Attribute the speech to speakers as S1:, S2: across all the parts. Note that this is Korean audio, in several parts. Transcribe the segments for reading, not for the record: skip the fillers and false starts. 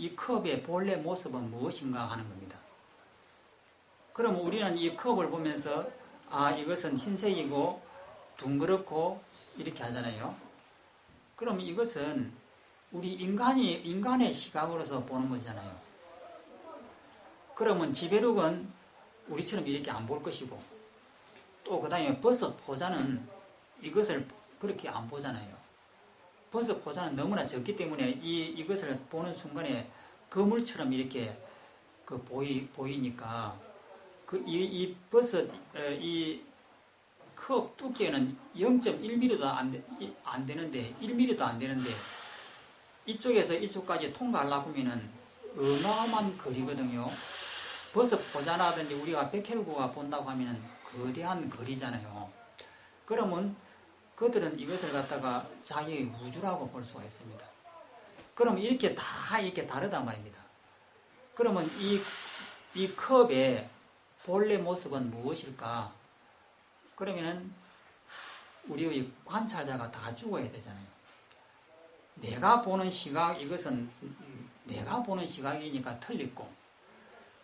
S1: 이 컵의 본래 모습은 무엇인가 하는 겁니다. 그러면 우리는 이 컵을 보면서 이것은 흰색이고 둥그렇고 이렇게 하잖아요. 그럼 이것은 우리 인간의 시각으로서 보는 거잖아요. 그러면 지배력은 우리처럼 이렇게 안 볼 것이고, 또 그 다음에 버섯 포자는 이것을 그렇게 안 보잖아요. 버섯 포자는 너무나 적기 때문에 이것을 보는 순간에 거물처럼 이렇게 보이니까 이 버섯 이 컵 두께는 0.1mm도 안 되는데 1mm도 안 되는데 이쪽에서 이쪽까지 통과하려고 하면은 어마어마한 거리거든요. 버섯 포자라든지 우리가 백혈구가 본다고 하면은 거대한 거리잖아요. 그러면 그들은 이것을 갖다가 자기의 우주라고 볼 수가 있습니다. 그러면 이렇게 다르단 말입니다. 그러면 이 컵의 본래 모습은 무엇일까? 그러면은 우리의 관찰자가 다 죽어야 되잖아요. 내가 보는 시각, 이것은 내가 보는 시각이니까 틀리고,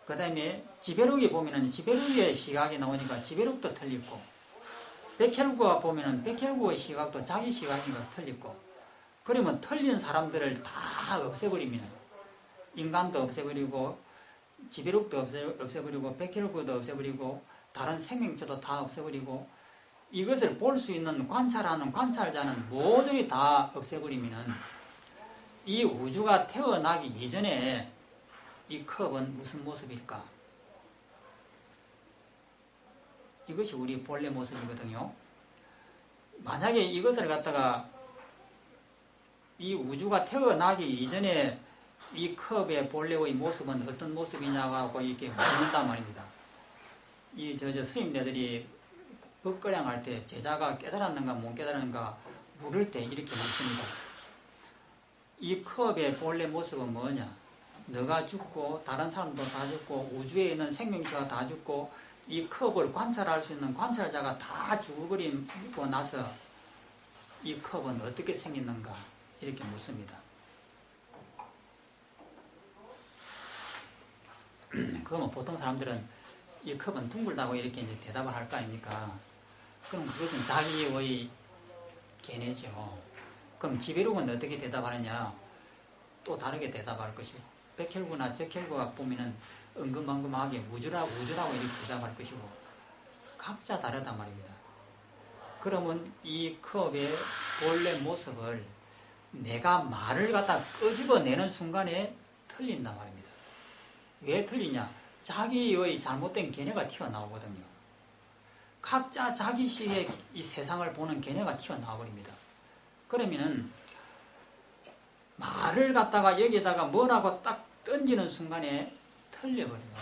S1: 그 다음에 지배력이 보면은 지배력의 시각이 나오니까 지배력도 틀리고, 백혈구가 보면은 백혈구의 시각도 자기 시각이니까 틀리고, 그러면 틀린 사람들을 다 없애버리면 인간도 없애버리고 지배력도 없애버리고 백혈구도 없애버리고 다른 생명체도 다 없애버리고 이것을 볼 수 있는 관찰하는 관찰자는 모조리 다 없애버리면 이 우주가 태어나기 이전에 이 컵은 무슨 모습일까? 이것이 우리 본래 모습이거든요. 만약에 이것을 갖다가 이 우주가 태어나기 이전에 이 컵의 본래의 모습은 어떤 모습이냐고 이렇게 묻는단 말입니다. 이 스님네들이 법거량 할 때 제자가 깨달았는가 못 깨달았는가 물을 때 이렇게 묻습니다. 이 컵의 본래 모습은 뭐냐? 너가 죽고 다른 사람도 다 죽고 우주에 있는 생명체가 다 죽고 이 컵을 관찰할 수 있는 관찰자가 다 죽어버리고 나서 이 컵은 어떻게 생겼는가 이렇게 묻습니다. 그러면 보통 사람들은 이 컵은 둥글다고 이렇게 이제 대답을 할 거 아닙니까? 그럼 그것은 자기의 견해죠. 그럼 지배력은 어떻게 대답하느냐? 또 다르게 대답할 것이고, 백혈구나 적혈구가 보면은 은금왕금하게 우주라고 이렇게 대답할 것이고, 각자 다르단 말입니다. 그러면 이 컵의 본래 모습을 내가 말을 갖다 끄집어내는 순간에 틀린단 말입니다. 왜 틀리냐? 자기의 잘못된 견해가 튀어나오거든요. 각자 자기식의 이 세상을 보는 견해가 튀어나와버립니다. 그러면은 말을 갖다가 여기다가 뭐라고 딱 던지는 순간에 틀려버려요.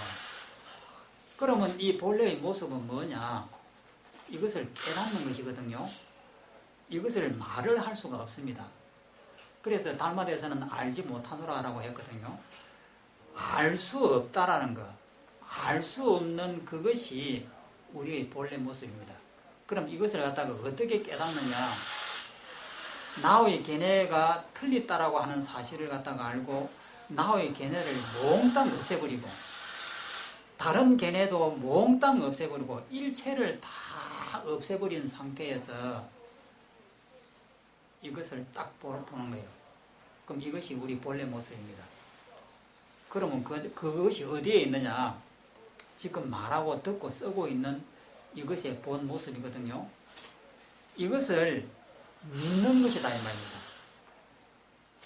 S1: 그러면 이 본래의 모습은 뭐냐? 이것을 깨닫는 것이거든요. 이것을 말을 할 수가 없습니다. 그래서 달마대에서는 알지 못하노라라고 했거든요. 알 수 없다라는 것, 알 수 없는 그것이 우리의 본래 모습입니다. 그럼 이것을 갖다가 어떻게 깨닫느냐? 나의 견해가 틀렸다라고 하는 사실을 갖다가 알고 나의 견해를 몽땅 없애버리고 다른 견해도 몽땅 없애버리고 일체를 다 없애버린 상태에서 이것을 딱 보는 거예요. 그럼 이것이 우리 본래 모습입니다. 그러면 그것이 어디에 있느냐? 지금 말하고 듣고 쓰고 있는 이것의 본 모습이거든요. 이것을 믿는 것이다 이 말입니다.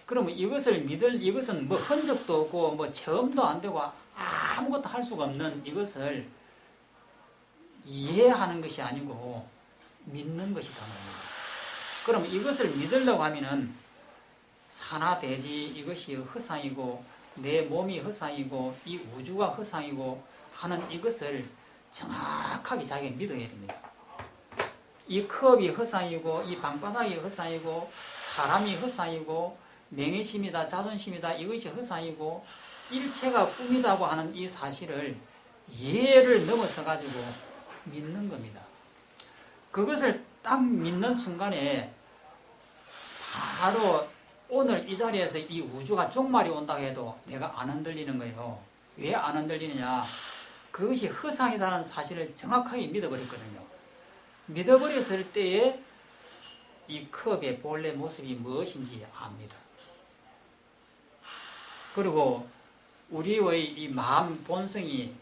S1: 그러면 이것은 뭐 흔적도 없고 뭐 체험도 안 되고 아무것도 할 수가 없는 이것을 이해하는 것이 아니고 믿는 것이다 말입니다. 그러면 이것을 믿으려고 하면은 산하대지 이것이 허상이고 내 몸이 허상이고 이 우주가 허상이고 하는 이것을 정확하게 자기가 믿어야 됩니다. 이 컵이 허상이고 이 방바닥이 허상이고 사람이 허상이고 명예심이다 자존심이다 이것이 허상이고 일체가 꿈이라고 하는 이 사실을 이해를 넘어서 가지고 믿는 겁니다. 그것을 딱 믿는 순간에 바로 오늘 이 자리에서 이 우주가 종말이 온다고 해도 내가 안 흔들리는 거예요. 왜 안 흔들리느냐? 그것이 허상이라는 사실을 정확하게 믿어버렸거든요. 믿어버렸을 때에 이 컵의 본래 모습이 무엇인지 압니다. 그리고 우리의 이 마음 본성이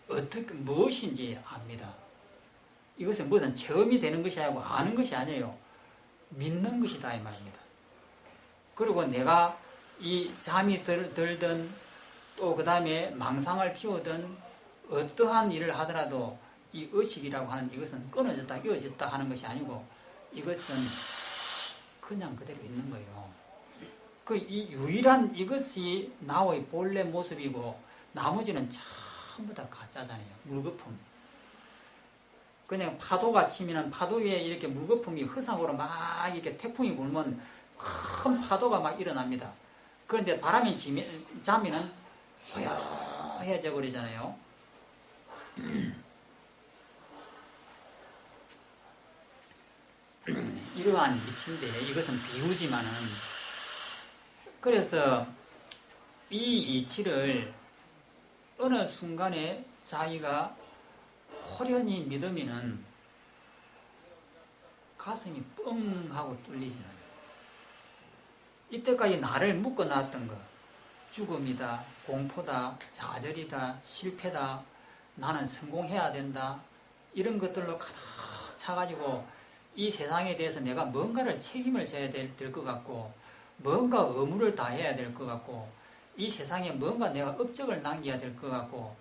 S1: 무엇인지 압니다. 이것은 무슨 체험이 되는 것이 아니고 아는 것이 아니에요. 믿는 것이다 이 말입니다. 그리고 내가 이 잠이 들든 또 그 다음에 망상을 피우든 어떠한 일을 하더라도 이 의식이라고 하는 이것은 끊어졌다 이어졌다 하는 것이 아니고 이것은 그냥 그대로 있는 거예요. 그 이 유일한 이것이 나의 본래 모습이고 나머지는 전부 다 가짜잖아요. 물거품. 그냥 파도가 치면 파도 위에 이렇게 물거품이 허상으로 막 이렇게 태풍이 불면 큰 파도가 막 일어납니다. 그런데 바람이 자면은 허여해져 버리잖아요. 이러한 이치인데 이것은 비유지만은 그래서 이 이치를 어느 순간에 자기가 호련히 믿으면은 가슴이 뻥 하고 뚫리잖아요. 이때까지 나를 묶어놨던 것, 죽음이다, 공포다, 좌절이다, 실패다, 나는 성공해야 된다, 이런 것들로 가득 차가지고 이 세상에 대해서 내가 뭔가를 책임을 져야 될 것 같고 뭔가 의무를 다해야 될 것 같고 이 세상에 뭔가 내가 업적을 남겨야 될 것 같고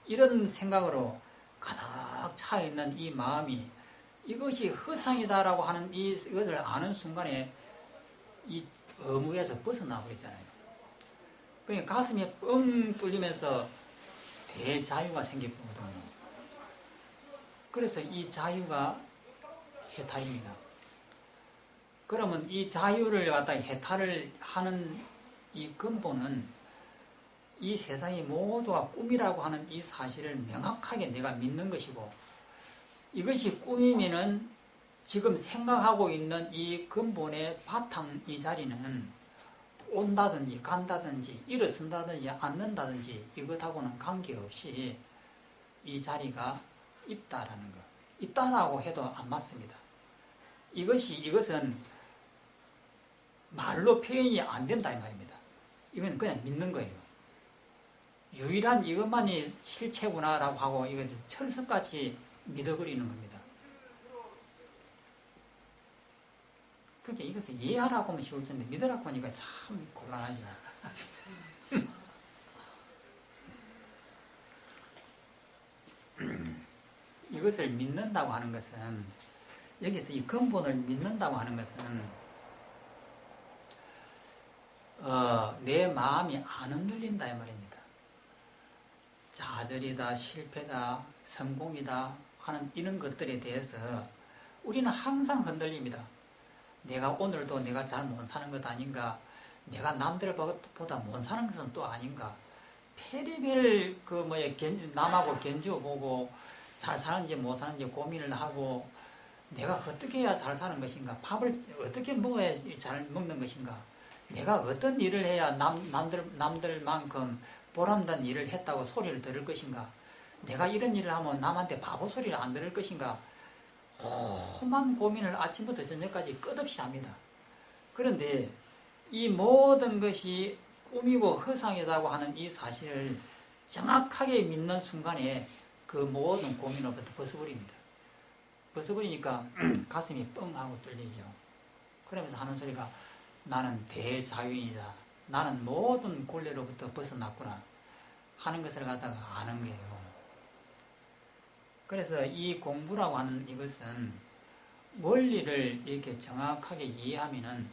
S1: 이런 생각으로 가득 차 있는 이 마음이 이것이 허상이다라고 하는 이것을 아는 순간에 이 의무에서 벗어나고 있잖아요. 그러니까 가슴이 뻥 뚫리면서 대자유가 생길 거거든요. 그래서 이 자유가 해탈입니다. 그러면 이 자유를 갖다 해탈을 하는 이 근본은 이 세상이 모두가 꿈이라고 하는 이 사실을 명확하게 내가 믿는 것이고 이것이 꿈이면은 지금 생각하고 있는 이 근본의 바탕 이 자리는 온다든지 간다든지 일어선다든지 앉는다든지 이것하고는 관계없이 이 자리가 있다라는 것. 있다라고 해도 안 맞습니다. 이것은 말로 표현이 안 된다 이 말입니다. 이건 그냥 믿는 거예요. 유일한 이것만이 실체구나라고 하고 이것을 철석같이 믿어버리는 겁니다. 그러니까 이것을 이해하라고 하면 쉬울 텐데 믿으라고 하니까 참 곤란하죠. 이것을 믿는다고 하는 것은 여기서 이 근본을 믿는다고 하는 것은 내 마음이 안 흔들린다 이 말입니다. 좌절이다, 실패다, 성공이다 하는 이런 것들에 대해서 우리는 항상 흔들립니다. 내가 오늘도 내가 잘 못 사는 것 아닌가? 내가 남들보다 못 사는 것은 또 아닌가? 페리벨 남하고 견주어보고 잘 사는지 못 사는지 고민을 하고 내가 어떻게 해야 잘 사는 것인가? 밥을 어떻게 먹어야 잘 먹는 것인가? 내가 어떤 일을 해야 남들만큼 보람된 일을 했다고 소리를 들을 것인가? 내가 이런 일을 하면 남한테 바보 소리를 안 들을 것인가? 험한 고민을 아침부터 저녁까지 끝없이 합니다. 그런데 이 모든 것이 꿈이고 허상이라고 하는 이 사실을 정확하게 믿는 순간에 그 모든 고민으로부터 벗어버립니다. 벗어버리니까 가슴이 뻥 하고 뚫리죠. 그러면서 하는 소리가 나는 대자유인이다. 나는 모든 곤래로부터 벗어났구나 하는 것을 갖다가 아는 거예요. 그래서 이 공부라고 하는 이것은 원리를 이렇게 정확하게 이해하면은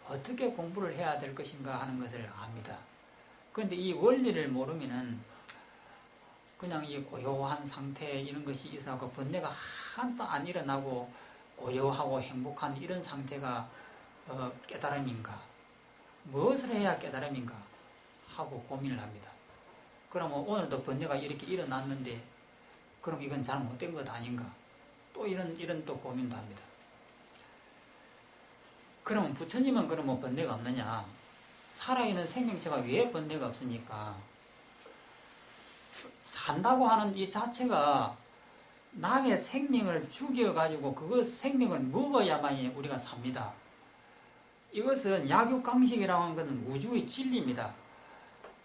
S1: 어떻게 공부를 해야 될 것인가 하는 것을 압니다. 그런데 이 원리를 모르면은 그냥 이 고요한 상태 이런 것이 있어서 번뇌가 한도 안 일어나고 고요하고 행복한 이런 상태가 깨달음인가? 무엇을 해야 깨달음인가? 하고 고민을 합니다. 그러면 오늘도 번뇌가 이렇게 일어났는데 그럼 이건 잘못된 것 아닌가? 또 이런 또 고민도 합니다. 그러면 부처님은 그러면 번뇌가 없느냐? 살아있는 생명체가 왜 번뇌가 없습니까? 산다고 하는 이 자체가 남의 생명을 죽여가지고 그 생명을 먹어야만이 우리가 삽니다. 이것은 약육강식이라고 하는 것은 우주의 진리입니다.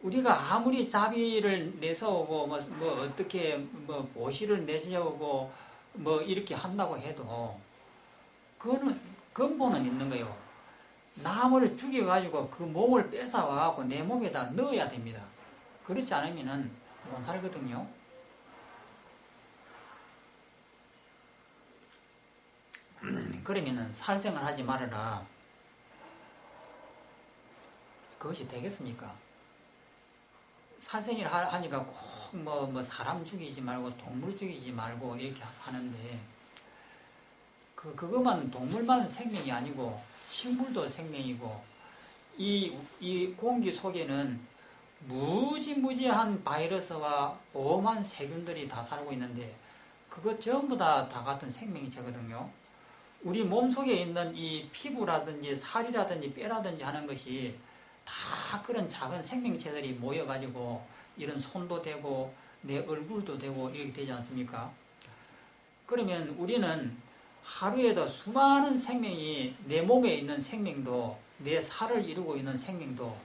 S1: 우리가 아무리 자비를 내세우고 뭐 어떻게 뭐 보시를 내세우고 뭐 이렇게 한다고 해도 그거는 근본은 있는 거예요. 남을 죽여가지고 그 몸을 뺏어와갖고 내 몸에다 넣어야 됩니다. 그렇지 않으면은 못 살거든요. 그러면은 살생을 하지 말아라. 그것이 되겠습니까? 살생을 하니까 꼭 뭐 사람 죽이지 말고 동물 죽이지 말고 이렇게 하는데 그것만 동물만 생명이 아니고 식물도 생명이고 이 공기 속에는 무지무지한 바이러스와 오만 세균들이 다 살고 있는데 그것 전부 다 같은 생명체거든요. 우리 몸속에 있는 이 피부라든지 살이라든지 뼈라든지 하는 것이 다 그런 작은 생명체들이 모여가지고 이런 손도 되고 내 얼굴도 되고 이렇게 되지 않습니까? 그러면 우리는 하루에도 수많은 생명이 내 몸에 있는 생명도 내 살을 이루고 있는 생명도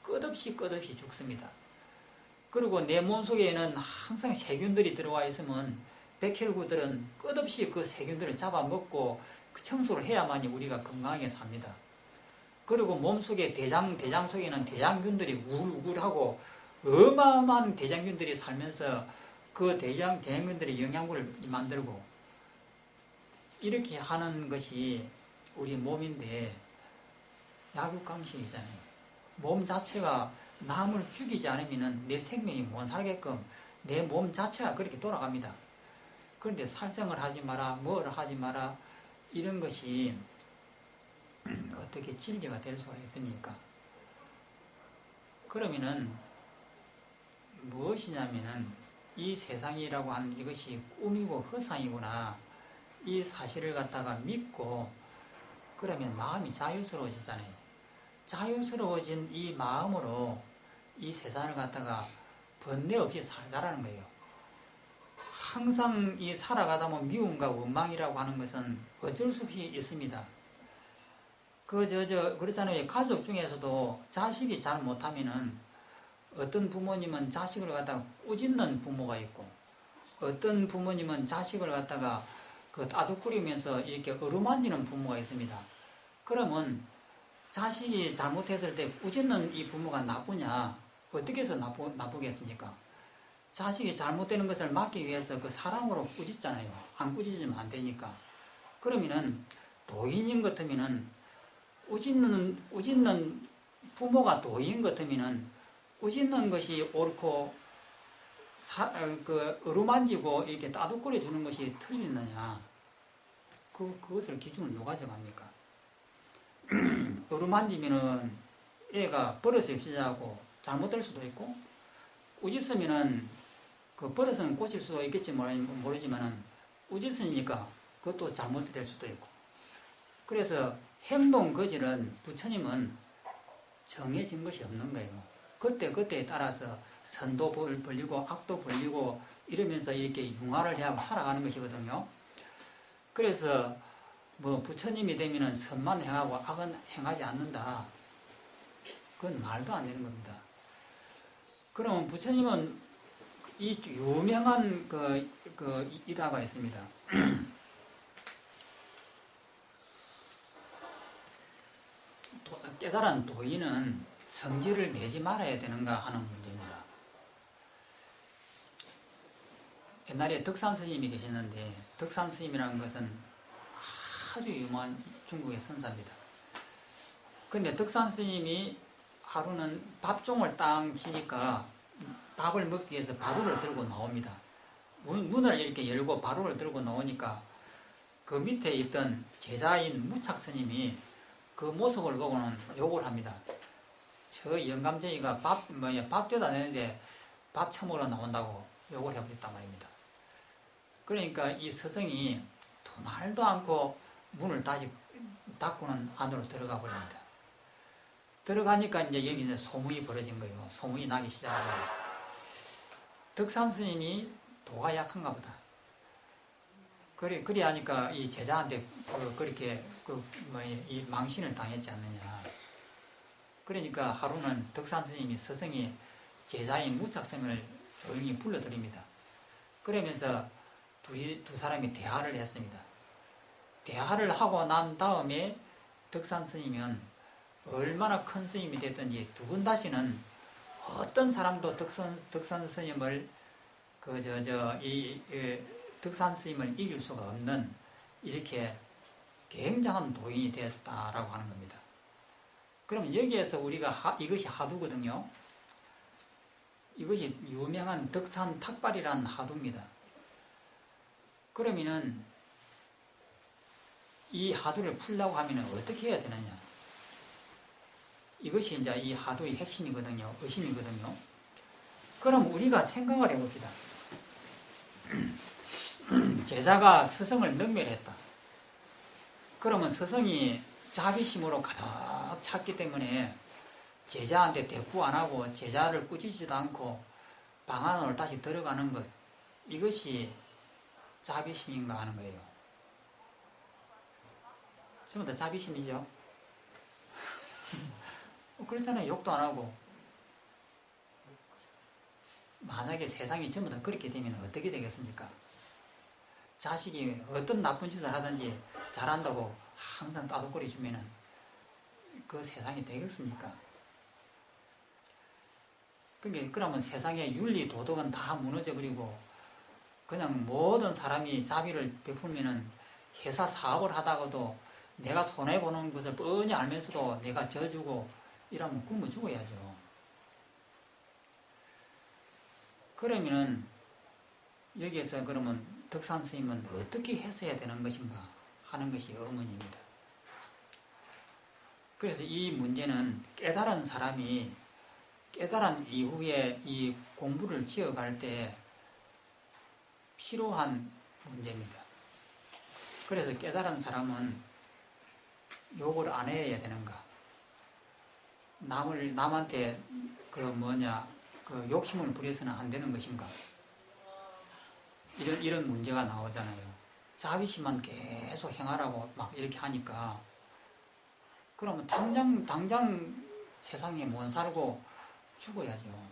S1: 끝없이 죽습니다. 그리고 내 몸속에는 항상 세균들이 들어와 있으면 백혈구들은 끝없이 그 세균들을 잡아먹고 그 청소를 해야만이 우리가 건강하게 삽니다. 그리고 몸속에 대장 속에는 대장균들이 우글우글하고 어마어마한 대장균들이 살면서 그 대장균들이 영양분을 만들고 이렇게 하는 것이 우리 몸인데 약육강식이잖아요. 몸 자체가 남을 죽이지 않으면 내 생명이 못 살게끔 내 몸 자체가 그렇게 돌아갑니다. 그런데 살생을 하지 마라, 뭘 하지 마라 이런 것이 어떻게 진리가 될 수가 있습니까? 그러면은 무엇이냐면은 이 세상이라고 하는 이것이 꿈이고 허상이구나 이 사실을 갖다가 믿고 그러면 마음이 자유스러워지잖아요. 자유스러워진 이 마음으로 이 세상을 갖다가 번뇌 없이 살자라는 거예요. 항상 이 살아가다 보면 미움과 원망이라고 하는 것은 어쩔 수 없이 있습니다. 그렇잖아요. 가족 중에서도 자식이 잘 못하면은 어떤 부모님은 자식을 갖다가 꾸짖는 부모가 있고 어떤 부모님은 자식을 갖다가 그 따뜻거리면서 이렇게 어루만지는 부모가 있습니다. 그러면 자식이 잘못했을 때 꾸짖는 이 부모가 나쁘냐? 어떻게 해서 나쁘겠습니까? 자식이 잘못되는 것을 막기 위해서 그 사랑으로 꾸짖잖아요. 안 꾸짖으면 안 되니까. 그러면은 도인인 것 같으면은 꾸짖는 부모가 도인 것 같으면은 꾸짖는 것이 옳고 어루만지고 이렇게 따뜻거려 주는 것이 틀리느냐? 그것을 기준을 누가 정합니까? 어루만지면은 애가 버릇이 없어지고 잘못될 수도 있고 꾸짖으면은 그 버릇은 고칠 수도 있겠지 모르지만은 꾸짖으니까 그것도 잘못될 수도 있고 그래서 행동 거질은 부처님은 정해진 것이 없는 거예요. 그때에 따라서 선도 벌리고 악도 벌리고 이러면서 이렇게 융화를 해하고 살아가는 것이거든요. 그래서 뭐 부처님이 되면은 선만 행하고 악은 행하지 않는다. 그건 말도 안 되는 겁니다. 그러면 부처님은 이 유명한 그 일화가 있습니다. 깨달은 도인은 성질을 내지 말아야 되는가 하는 문제입니다. 옛날에 덕산 스님이 계셨는데 덕산 스님이라는 것은 아주 유명한 중국의 선사입니다. 근데 덕산 스님이 하루는 밥종을 딱 치니까 밥을 먹기 위해서 바루를 들고 나옵니다. 문을 이렇게 열고 바루를 들고 나오니까 그 밑에 있던 제자인 무착 스님이 그 모습을 보고는 욕을 합니다. 저 영감쟁이가 밥도 안 되는데 밥 처먹으러 나온다고 욕을 해버렸단 말입니다. 그러니까 이 스승이 두 말도 않고 문을 다시 닫고는 안으로 들어가 버립니다. 들어가니까 이제 여기 이제 소문이 벌어진 거예요. 소문이 나기 시작하고. 덕산 스님이 도가 약한가 보다. 그래 하니까 이 제자한테 그렇게 이 망신을 당했지 않느냐. 그러니까 하루는 덕산 스님이 스승이 제자인 무착스님을 조용히 불러드립니다. 그러면서 두 사람이 대화를 했습니다. 대화를 하고 난 다음에 덕산 스님은 얼마나 큰 스님이 됐든지 두 분 다시는 어떤 사람도 덕산 스님을 덕산 스님을 이길 수가 없는 이렇게 굉장한 도인이 되었다라고 하는 겁니다. 그럼 여기에서 우리가 이것이 하두거든요. 이것이 유명한 덕산 탁발이라는 하두입니다. 그러면은 이 하두를 풀려고 하면 어떻게 해야 되느냐? 이것이 이제 이 하두의 핵심이거든요. 의심이거든요. 그럼 우리가 생각을 해봅시다. 제자가 스승을 능멸했다. 그러면 스승이 자비심으로 가득 찼기 때문에 제자한테 대꾸 안 하고 제자를 꾸짖지도 않고 방 안으로 다시 들어가는 것, 이것이 자비심인가 하는 거예요. 전부 다 자비심이죠. 그렇잖아요. 욕도 안 하고. 만약에 세상이 전부 다 그렇게 되면 어떻게 되겠습니까? 자식이 어떤 나쁜 짓을 하든지 잘한다고 항상 따돌거리 주면은 그 세상이 되겠습니까? 그러면 세상의 윤리, 도덕은 다 무너져 버리고 그냥 모든 사람이 자비를 베풀면은 회사 사업을 하다가도 내가 손해보는 것을 뻔히 알면서도 내가 져주고 이러면 굶어 죽어야죠. 그러면은 여기에서 그러면 덕산 스님은 어떻게 했어야 되는 것인가 하는 것이 의문입니다. 그래서 이 문제는 깨달은 사람이 깨달은 이후에 이 공부를 지어갈 때 필요한 문제입니다. 그래서 깨달은 사람은 욕을 안 해야 되는가? 남한테 욕심을 부려서는 안 되는 것인가? 이런 문제가 나오잖아요. 자비심만 계속 행하라고 막 이렇게 하니까 그러면 당장 세상에 못 살고 죽어야죠.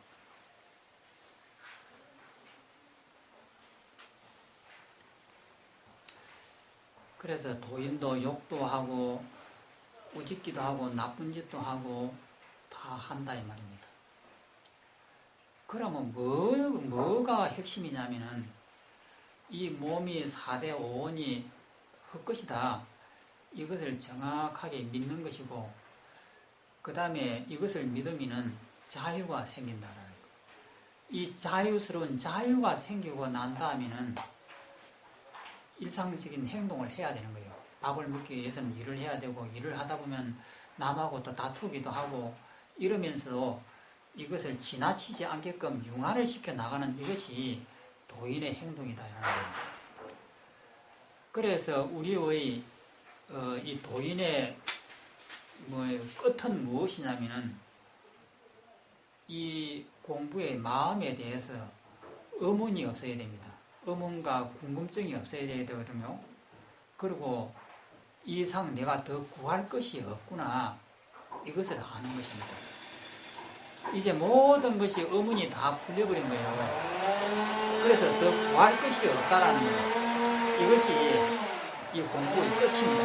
S1: 그래서 도인도 욕도 하고 우습기도 하고 나쁜 짓도 하고 다 한다 이 말입니다. 그러면 뭐가 핵심이냐면은 이 몸이 4대 5원이 헛것이다. 이것을 정확하게 믿는 것이고 그 다음에 이것을 믿으면은 자유가 생긴다라는 거. 이 자유스러운 자유가 생기고 난 다음에는 일상적인 행동을 해야 되는 거예요. 밥을 먹기 위해서는 일을 해야 되고 일을 하다 보면 남하고 또 다투기도 하고 이러면서 이것을 지나치지 않게끔 융화를 시켜 나가는 이것이 도인의 행동이다라는 거예요. 그래서 우리의 이 도인의 끝은 무엇이냐면은 이 공부의 마음에 대해서 의문이 없어야 됩니다. 의문과 궁금증이 없어야 되거든요. 그리고 이 이상 내가 더 구할 것이 없구나. 이것을 아는 것입니다. 이제 모든 것이 의문이 다 풀려버린 거예요. 그래서 더 구할 것이 없다라는 거예요. 이것이 이 공부의 끝입니다.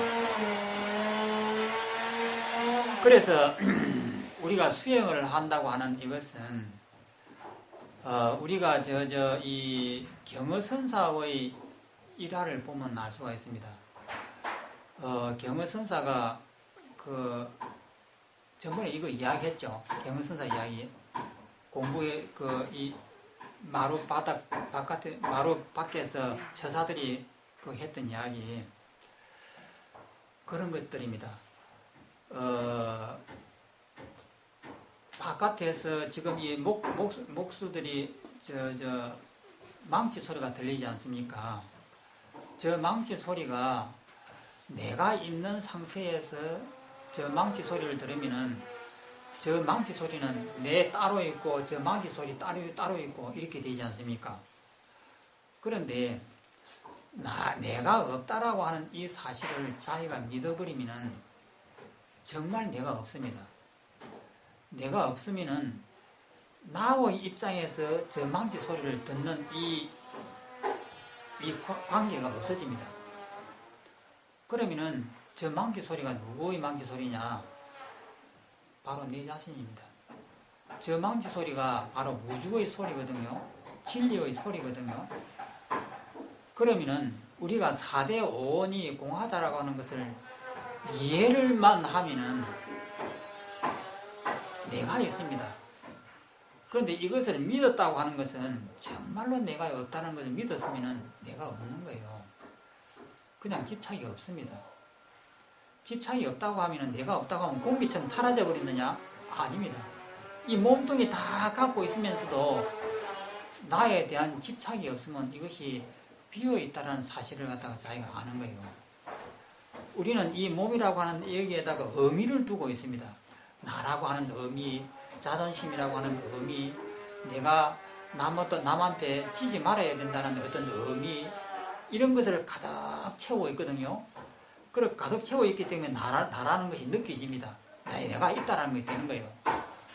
S1: 그래서 우리가 수행을 한다고 하는 이것은 우리가 이 경허선사의 일화를 보면 알 수가 있습니다. 경허선사가 전번에 이거 이야기했죠. 경허선사 이야기. 공부에 이 마루 밖에서 처사들이 했던 이야기. 그런 것들입니다. 바깥에서 지금 이 목수들이 망치 소리가 들리지 않습니까? 저 망치 소리가 내가 있는 상태에서 저 망치 소리를 들으면은 저 망치 소리는 내 따로 있고 저 망치 소리 따로 있고 이렇게 되지 않습니까? 그런데 내가 없다라고 하는 이 사실을 자기가 믿어버리면은 정말 내가 없습니다. 내가 없으면은 나의 입장에서 저 망치 소리를 듣는 이 관계가 없어집니다. 그러면은 저 망치 소리가 누구의 망치 소리냐? 바로 내 자신입니다. 저 망치 소리가 바로 우주의 소리거든요. 진리의 소리거든요. 그러면은 우리가 4대 오원이 공하다라고 하는 것을 이해를만 하면은 내가 있습니다. 그런데 이것을 믿었다고 하는 것은 정말로 내가 없다는 것을 믿었으면은 내가 없는 거예요. 그냥 집착이 없습니다. 집착이 없다고 하면은 내가 없다고 하면 공기처럼 사라져 버리느냐? 아닙니다. 이 몸뚱이 다 갖고 있으면서도 나에 대한 집착이 없으면 이것이 비어있다는 사실을 갖다가 자기가 아는 거예요. 우리는 이 몸이라고 하는 여기에다가 의미를 두고 있습니다. 나라고 하는 의미, 자존심이라고 하는 의미, 내가 남한테 지지 말아야 된다는 어떤 의미, 이런 것을 가득 채워 있거든요. 그렇게 가득 채워 있기 때문에 나라는 것이 느껴집니다. 내가 있다라는 것이 되는 거예요.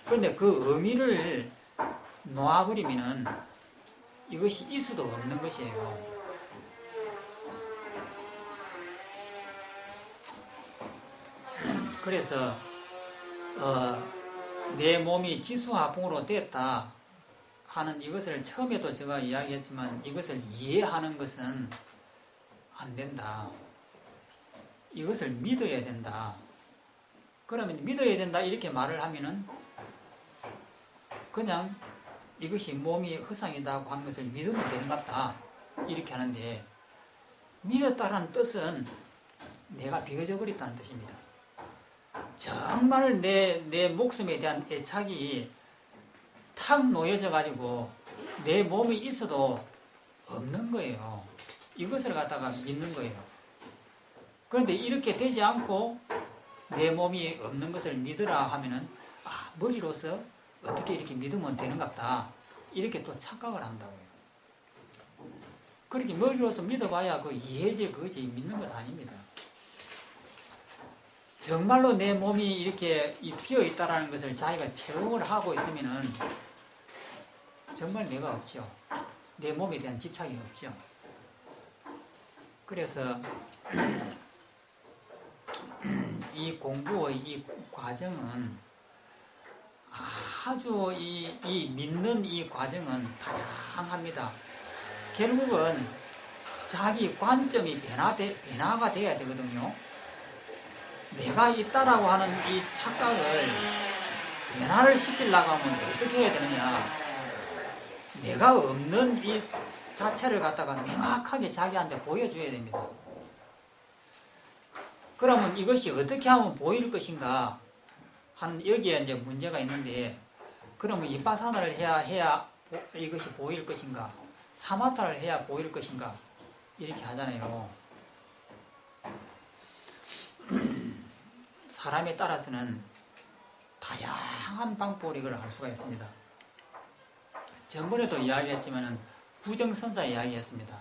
S1: 그런데 그 의미를 놓아버리면은 이것이 있어도 없는 것이에요. 그래서 내 몸이 지수화풍으로 됐다 하는 이것을 처음에도 제가 이야기했지만 이것을 이해하는 것은 안 된다. 이것을 믿어야 된다. 그러면 믿어야 된다 이렇게 말을 하면은 그냥 이것이 몸이 허상이다고 하는 것을 믿으면 되는 것 같다 이렇게 하는데, 믿었다는 뜻은 내가 비어져 버렸다는 뜻입니다. 정말 내 목숨에 대한 애착이 탁 놓여져 가지고 내 몸이 있어도 없는 거예요. 이것을 갖다가 믿는 거예요. 그런데 이렇게 되지 않고 내 몸이 없는 것을 믿으라 하면은 머리로서 어떻게 이렇게 믿으면 되는 것 같다 이렇게 또 착각을 한다고요. 그렇게 머리로서 믿어봐야 그 이해지 그거지 믿는 것 아닙니다. 정말로 내 몸이 이렇게 비어있다라는 것을 자기가 체험을 하고 있으면은 정말 내가 없죠. 내 몸에 대한 집착이 없죠. 그래서 이 공부의 이 과정은 아주 이 믿는 이 과정은 다양합니다. 결국은 자기 관점이 변화가 돼야 되거든요. 내가 있다라고 하는 이 착각을 변화를 시키려고 하면 어떻게 해야 되느냐? 내가 없는 이 자체를 갖다가 명확하게 자기한테 보여줘야 됩니다. 그러면 이것이 어떻게 하면 보일 것인가 하는 여기에 이제 문제가 있는데, 그러면 이빠사나를 해야 이것이 보일 것인가? 사마타를 해야 보일 것인가? 이렇게 하잖아요. 사람에 따라서는 다양한 방법으로 이걸 할 수가 있습니다. 전번에도 이야기했지만은 구정선사 이야기했습니다.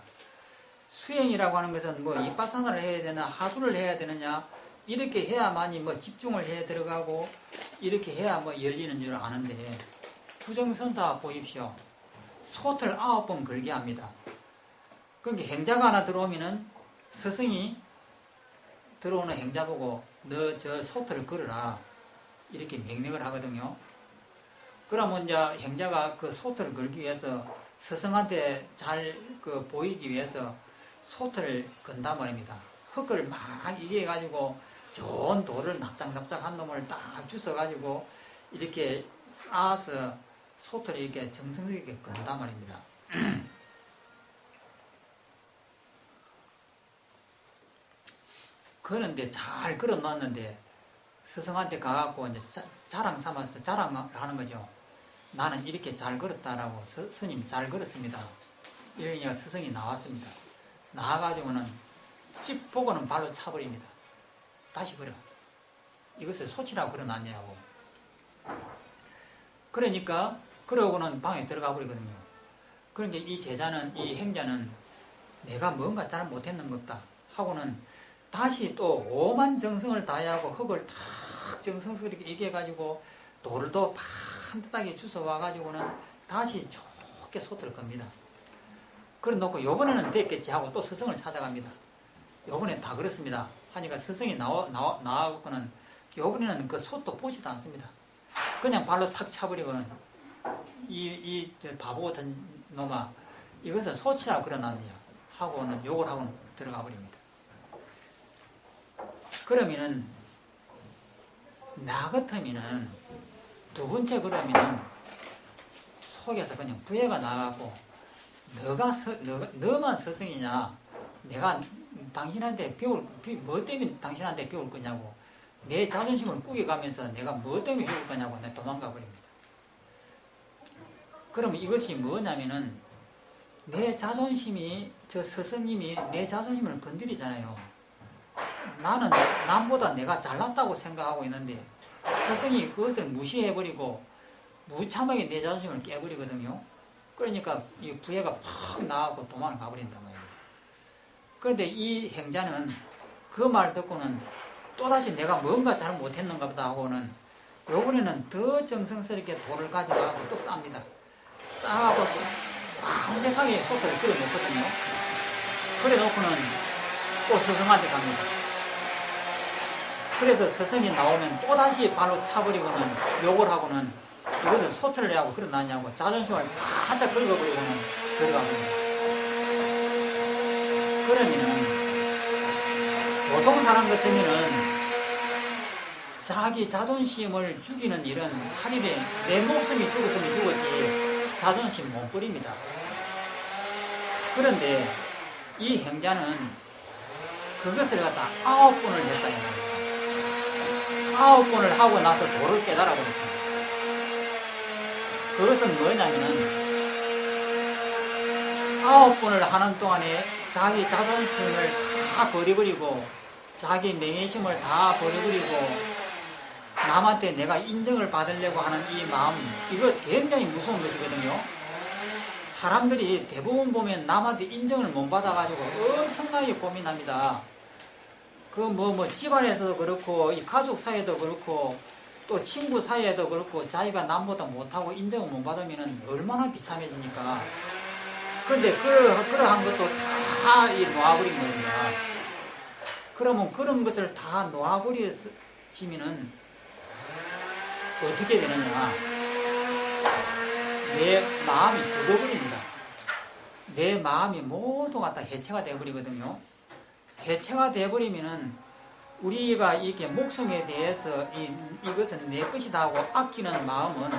S1: 수행이라고 하는 것은 뭐 이빠사나를 해야 되나 하수를 해야 되느냐 이렇게 해야만이 뭐 집중을 해 들어가고 이렇게 해야 뭐 열리는 줄 아는데, 구정선사 보십시오. 솥을 9번 걸게 합니다. 그러니까 행자가 하나 들어오면은 스승이 들어오는 행자 보고 너 저 솥을 걸어라 이렇게 명령을 하거든요. 그러면 이제 행자가 그 솥을 걸기 위해서 스승한테 잘 보이기 위해서 솥을 건단 말입니다. 흙을 막 이게 가지고 좋은 돌을 납작납작한 놈을 딱 주워가지고 이렇게 쌓아서 솥을 이렇게 정성스럽게 건단 말입니다. 그런데 잘 걸어 놨는데 스승한테 가갖고 이제 자랑 삼아서 자랑을 하는 거죠. 나는 이렇게 잘 걸었다라고 스님 잘 걸었습니다. 이러니까 스승이 나왔습니다. 나와가지고는 찍 보고는 발로 차버립니다. 다시 걸어. 이것을 소치라고 걸어놨냐고. 그러니까 그러고는 방에 들어가 버리거든요. 그러니까 이 제자는, 이 행자는 내가 뭔가 잘 못했는 것다 하고는 다시 또 오만 정성을 다하고 흙을 탁 정성스럽게 얘기해가지고 돌도 반듯하게 주워와가지고는 다시 좋게 솥을 겁니다. 그래 놓고 요번에는 됐겠지 하고 또 스승을 찾아갑니다. 요번엔 다 그렇습니다. 하니까 스승이 나와갖고는 요번에는 그 솥도 보지도 않습니다. 그냥 발로 탁 차버리고는 저 바보 같은 놈아, 이것은 소치라고 그러나느냐 하고는 욕을 하고 들어가 버립니다. 그러면은 나 같으면은 두 번째 그러면은 속에서 그냥 부해가 나가고 너만 스승이냐, 내가 당신한테 뭐 때문에 당신한테 배울 거냐고, 내 자존심을 꾸겨가면서 내가 뭐 때문에 배울 거냐고 내가 도망가 버립니다. 그러면 이것이 뭐냐면은 내 자존심이, 저 스승님이 내 자존심을 건드리잖아요. 나는 남보다 내가 잘났다고 생각하고 있는데 스승이 그것을 무시해버리고 무참하게 내 자존심을 깨버리거든요. 그러니까 이 부해가 팍 나가고 도망을 가버린단 말이에요. 그런데 이 행자는 그 말 듣고는 또다시 내가 뭔가 잘 못했는가 보다 하고는 요번에는 더 정성스럽게 돌을 가져가고 또 쌉니다. 싸가고 완벽하게 솥을 끓여놓거든요. 그래놓고는 또 스승한테 갑니다. 그래서 스승이 나오면 또다시 발로 차버리고는 욕을 하고는 이것을 소틀을 해하고 그러나냐고 자존심을 바짝 긁어버리고는 들어갑니다. 그러면은 보통 사람 같으면은 자기 자존심을 죽이는 일은 차라리 내 목숨이 죽었으면 죽었지 자존심 못 버립니다. 그런데 이 행자는 그것을 갖다 9번을 했다. 9번을 하고 나서 도를 깨달아 버렸습니다. 그것은 뭐냐면은 9번을 하는 동안에 자기 자존심을 다 버려버리고 자기 명예심을 다 버려버리고 남한테 내가 인정을 받으려고 하는 이 마음, 이거 굉장히 무서운 것이거든요. 사람들이 대부분 보면 남한테 인정을 못 받아가지고 엄청나게 고민합니다. 그 집안에서도 그렇고 이 가족 사이에도 그렇고 또 친구 사이에도 그렇고 자기가 남보다 못하고 인정을 못 받으면 얼마나 비참해집니까? 그런데 그러한 것도 다 놓아버린 겁니다. 그러면 그런 것을 다 놓아버리시면은 어떻게 되느냐? 내 마음이 죽어버립니다. 내 마음이 모두가 다 해체가 되어버리거든요. 해체가 되어버리면은 우리가 이게 목숨에 대해서 이것은 내 것이다 하고 아끼는 마음은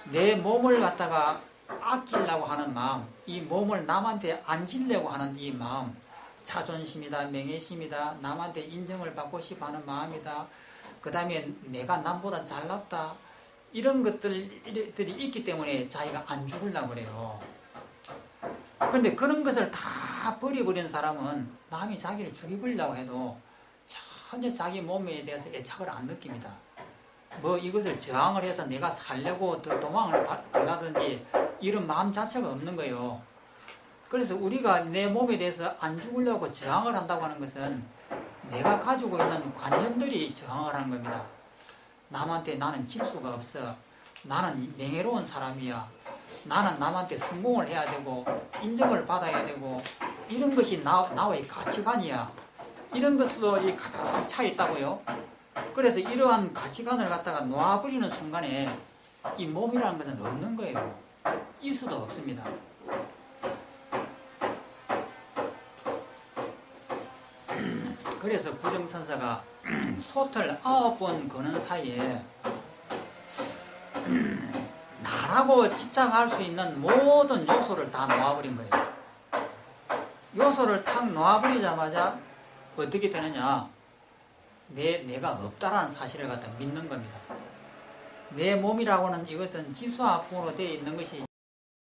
S1: 내 몸을 갖다가 아끼려고 하는 마음, 이 몸을 남한테 안 지려고 하는 이 마음, 자존심이다, 명예심이다, 남한테 인정을 받고 싶어 하는 마음이다, 그 다음에 내가 남보다 잘났다, 이런 것들이 있기 때문에 자기가 안 죽으려고 그래요. 그런데 그런 것을 다 버려버린 사람은 남이 자기를 죽여버리려고 해도 전혀 자기 몸에 대해서 애착을 안 느낍니다. 이것을 저항을 해서 내가 살려고 더 도망을 가라든지 이런 마음 자체가 없는 거예요. 그래서 우리가 내 몸에 대해서 안 죽으려고 저항을 한다고 하는 것은 내가 가지고 있는 관념들이 저항을 하는 겁니다. 남한테 나는 질 수가 없어. 나는 명예로운 사람이야. 나는 남한테 성공을 해야 되고 인정을 받아야 되고 이런 것이 나의 가치관이야. 이런 것도 가득 차 있다고요. 그래서 이러한 가치관을 갖다가 놓아버리는 순간에 이 몸이라는 것은 없는 거예요. 있을 수도 없습니다. 그래서 구정선사가 솥을 9번 거는 사이에 나라고 집착할 수 있는 모든 요소를 다 놓아버린 거예요. 요소를 탁 놓아버리자마자 어떻게 되느냐? 내가 없다라는 사실을 갖다 믿는 겁니다. 내 몸이라고는 이것은 지수화풍으로 되어 있는 것이